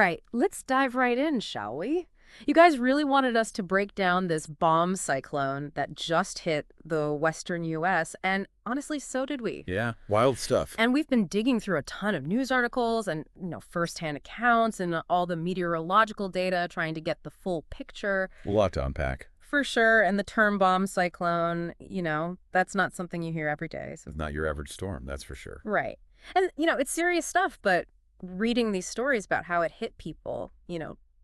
right, let's dive right in, shall we? You guys really wanted us to break down this bomb cyclone that just hit the western U.S., and honestly, so did we. Yeah, wild stuff. And we've been digging through a ton of news articles and, firsthand accounts and all the meteorological data trying to get the full picture. A lot to unpack. For sure, and the term bomb cyclone, that's not something you hear every day. So. It's not your average storm, that's for sure. Right. And, it's serious stuff, but reading these stories about how it hit people,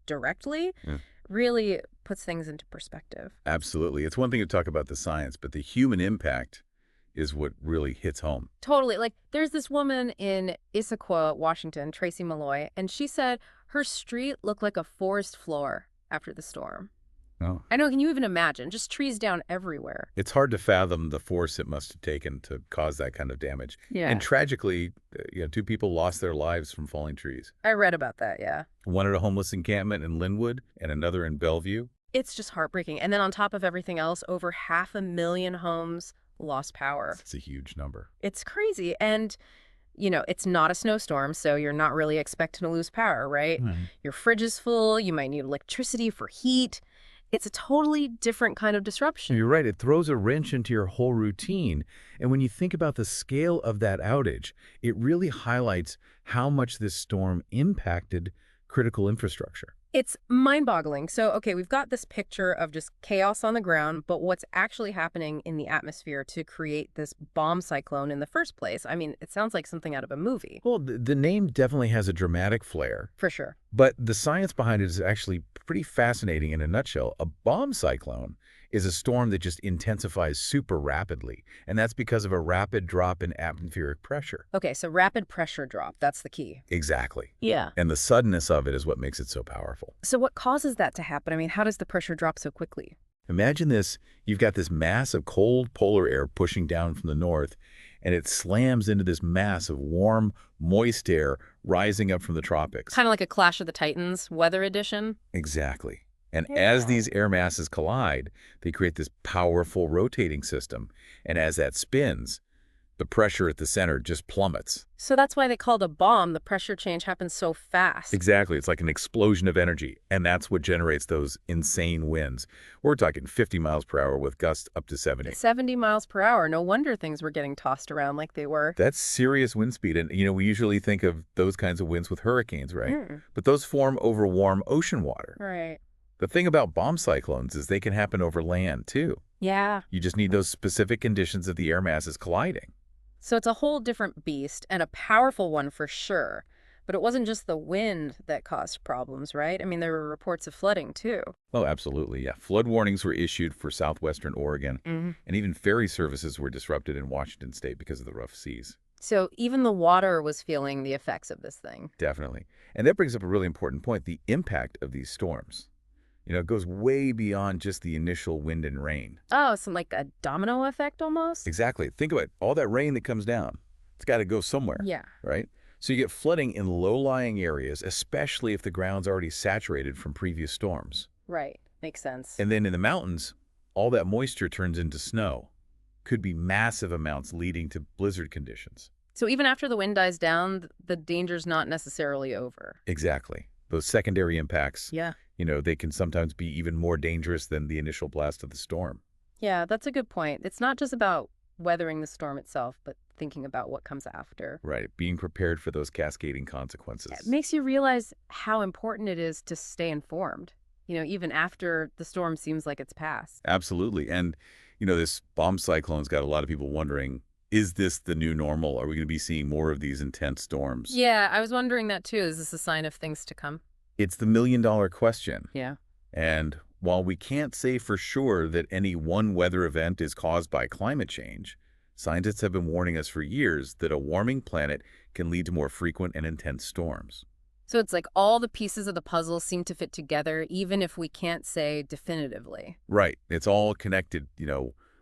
directly, Yeah. really puts things into perspective. Absolutely. It's one thing to talk about the science, but the human impact is what really hits home. Totally. Like, there's this woman in Issaquah, Washington, Tracy Malloy, and she said her street looked like a forest floor after the storm. Oh. I know, can you even imagine? Just trees down everywhere. It's hard to fathom the force it must have taken to cause that kind of damage. Yeah. And tragically, 2 people lost their lives from falling trees. I read about that, yeah. One at a homeless encampment in Linwood and another in Bellevue. It's just heartbreaking. And then on top of everything else, over 500,000 homes lost power. It's a huge number. It's crazy. And, it's not a snowstorm, so you're not really expecting to lose power, right? Right. Your fridge is full. You might need electricity for heat. It's a totally different kind of disruption. You're right. It throws a wrench into your whole routine. And when you think about the scale of that outage, it really highlights how much this storm impacted critical infrastructure. It's mind-boggling. So, okay, we've got this picture of just chaos on the ground, but what's actually happening in the atmosphere to create this bomb cyclone in the first place? I mean, it sounds like something out of a movie. Well, the name definitely has a dramatic flair, For sure. but the science behind it is actually pretty fascinating in a nutshell. A bomb cyclone is a storm that just intensifies super rapidly, and that's because of a rapid drop in atmospheric pressure. Okay, so rapid pressure drop, that's the key. Exactly. Yeah. And the suddenness of it is what makes it so powerful. So what causes that to happen? I mean, how does the pressure drop so quickly? Imagine this. You've got this mass of cold polar air pushing down from the north, and it slams into this mass of warm, moist air rising up from the tropics. Kind of like a Clash of the Titans weather edition? Exactly. And Yeah. as these air masses collide, they create this powerful rotating system. And as that spins, the pressure at the center just plummets. So that's why they call it a bomb. The pressure change happens so fast. Exactly. It's like an explosion of energy. And that's what generates those insane winds. We're talking 50 miles per hour with gusts up to 70. 70 miles per hour. No wonder things were getting tossed around like they were. That's serious wind speed. And, we usually think of those kinds of winds with hurricanes, right? Mm. But those form over warm ocean water. Right. The thing about bomb cyclones is they can happen over land, too. Yeah. You just need those specific conditions of the air masses colliding. So it's a whole different beast and a powerful one for sure. But it wasn't just the wind that caused problems, right? I mean, there were reports of flooding, too. Oh, absolutely, yeah. Flood warnings were issued for southwestern Oregon, Mm-hmm. and even ferry services were disrupted in Washington state because of the rough seas. So even the water was feeling the effects of this thing. Definitely. And that brings up a really important point, the impact of these storms. It goes way beyond just the initial wind and rain. Oh, some like a domino effect almost? Exactly. Think about it. All that rain that comes down, it's got to go somewhere, Yeah. right? So you get flooding in low-lying areas, especially if the ground's already saturated from previous storms. Right. Makes sense. And then in the mountains, all that moisture turns into snow. Could be massive amounts leading to blizzard conditions. So even after the wind dies down, the danger's not necessarily over. Exactly. Those secondary impacts, Yeah. they can sometimes be even more dangerous than the initial blast of the storm. Yeah, that's a good point. It's not just about weathering the storm itself, but thinking about what comes after. Right. Being prepared for those cascading consequences. It makes you realize how important it is to stay informed, even after the storm seems like it's passed. Absolutely. And, this bomb cyclone's got a lot of people wondering, is this the new normal? Are we going to be seeing more of these intense storms? Yeah, I was wondering that too. Is this a sign of things to come? It's the million-dollar question. Yeah. And while we can't say for sure that any one weather event is caused by climate change, scientists have been warning us for years that a warming planet can lead to more frequent and intense storms. So it's like all the pieces of the puzzle seem to fit together, even if we can't say definitively. Right. It's all connected.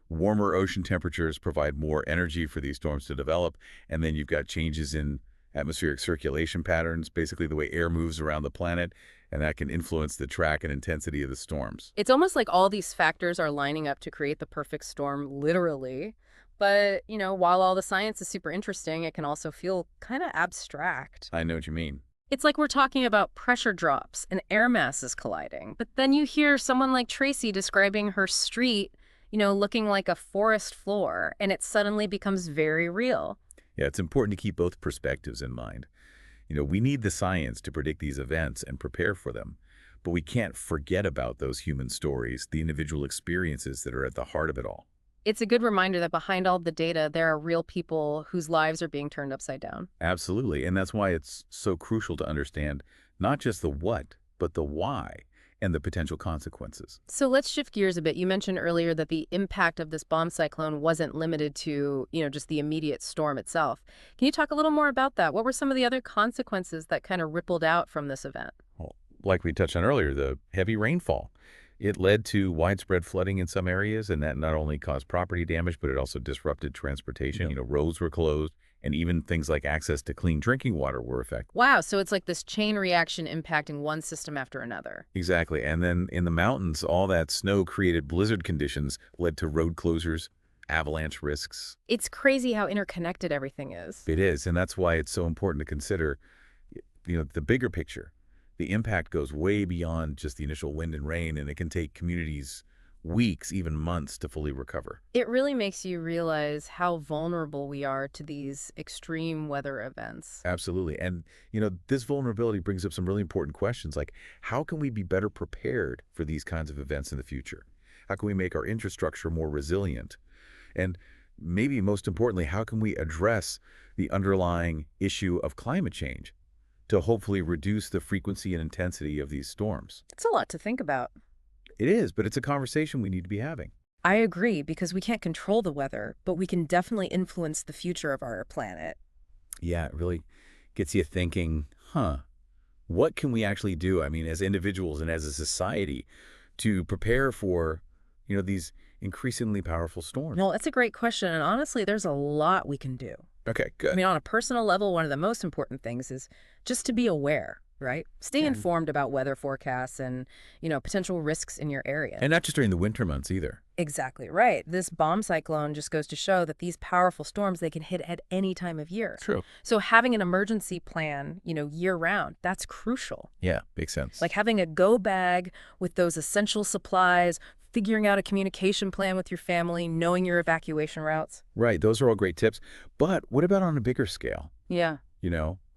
Warmer ocean temperatures provide more energy for these storms to develop. And then you've got changes in atmospheric circulation patterns, basically the way air moves around the planet, and that can influence the track and intensity of the storms. It's almost like all these factors are lining up to create the perfect storm, literally. But, while all the science is super interesting, it can also feel kind of abstract. I know what you mean. It's like we're talking about pressure drops and air masses colliding. But then you hear someone like Tracy describing her street, looking like a forest floor, and it suddenly becomes very real. Yeah, it's important to keep both perspectives in mind. We need the science to predict these events and prepare for them, but we can't forget about those human stories, the individual experiences that are at the heart of it all. It's a good reminder that behind all the data, there are real people whose lives are being turned upside down. Absolutely, and that's why it's so crucial to understand not just the what, but the why and the potential consequences. So let's shift gears a bit. You mentioned earlier that the impact of this bomb cyclone wasn't limited to, just the immediate storm itself. Can you talk a little more about that? What were some of the other consequences that kind of rippled out from this event? Well, like we touched on earlier, the heavy rainfall. It led to widespread flooding in some areas, and that not only caused property damage, but it also disrupted transportation. Yeah. Roads were closed, and even things like access to clean drinking water were affected. Wow, so it's like this chain reaction impacting one system after another. Exactly. And then in the mountains, all that snow created blizzard conditions, led to road closures, avalanche risks. It's crazy how interconnected everything is. It is, and that's why it's so important to consider, the bigger picture. The impact goes way beyond just the initial wind and rain, and it can take communities weeks, even months to fully recover. It really makes you realize how vulnerable we are to these extreme weather events. Absolutely. And, this vulnerability brings up some really important questions like how can we be better prepared for these kinds of events in the future? How can we make our infrastructure more resilient? And maybe most importantly, how can we address the underlying issue of climate change to hopefully reduce the frequency and intensity of these storms? It's a lot to think about. It is, but it's a conversation we need to be having. I agree, because we can't control the weather, but we can definitely influence the future of our planet. Yeah, it really gets you thinking, what can we actually do? I mean, as individuals and as a society to prepare for, these increasingly powerful storms? No, that's a great question. And honestly, there's a lot we can do. Okay, good. On a personal level, one of the most important things is just to be aware, right? Stay Yeah. informed about weather forecasts and, potential risks in your area. And not just during the winter months either. Exactly right. This bomb cyclone just goes to show that these powerful storms, they can hit at any time of year. True. So having an emergency plan, year round, that's crucial. Yeah, makes sense. Like having a go bag with those essential supplies, figuring out a communication plan with your family, knowing your evacuation routes. Right, those are all great tips. But what about on a bigger scale? Yeah.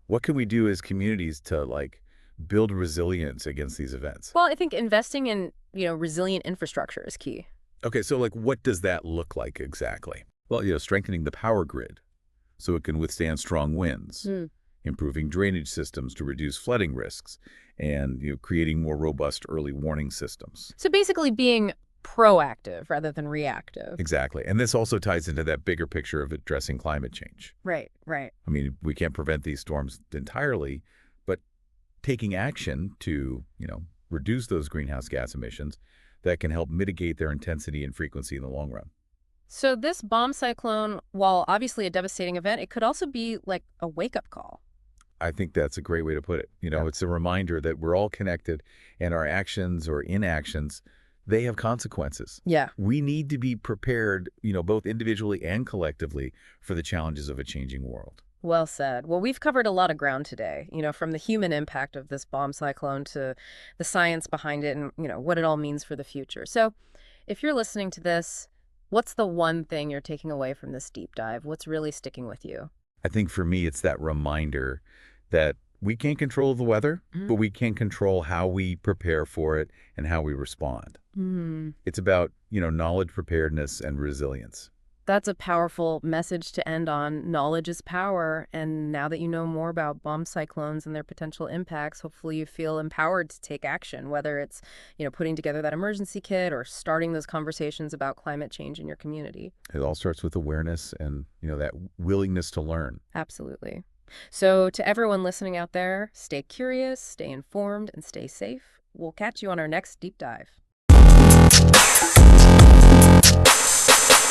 What can we do as communities to build resilience against these events? Well, I think investing in, resilient infrastructure is key. Okay, so what does that look like exactly? Well, strengthening the power grid so it can withstand strong winds, improving drainage systems to reduce flooding risks, and creating more robust early warning systems. So basically being proactive rather than reactive. Exactly. And this also ties into that bigger picture of addressing climate change. Right, right. I mean, we can't prevent these storms entirely, but taking action to, reduce those greenhouse gas emissions that can help mitigate their intensity and frequency in the long run. So this bomb cyclone, while obviously a devastating event, it could also be like a wake-up call. I think that's a great way to put it. Yeah. It's a reminder that we're all connected and our actions or inactions, they have consequences. Yeah. We need to be prepared, both individually and collectively for the challenges of a changing world. Well said. Well, we've covered a lot of ground today, from the human impact of this bomb cyclone to the science behind it and, what it all means for the future. So if you're listening to this, what's the one thing you're taking away from this deep dive? What's really sticking with you? I think for me, it's that reminder that we can't control the weather, but we can control how we prepare for it and how we respond. It's about, knowledge, preparedness, and resilience. That's a powerful message to end on. Knowledge is power. And now that you know more about bomb cyclones and their potential impacts, hopefully you feel empowered to take action, whether it's, putting together that emergency kit or starting those conversations about climate change in your community. It all starts with awareness and, that willingness to learn. Absolutely. So to everyone listening out there, stay curious, stay informed, and stay safe. We'll catch you on our next deep dive.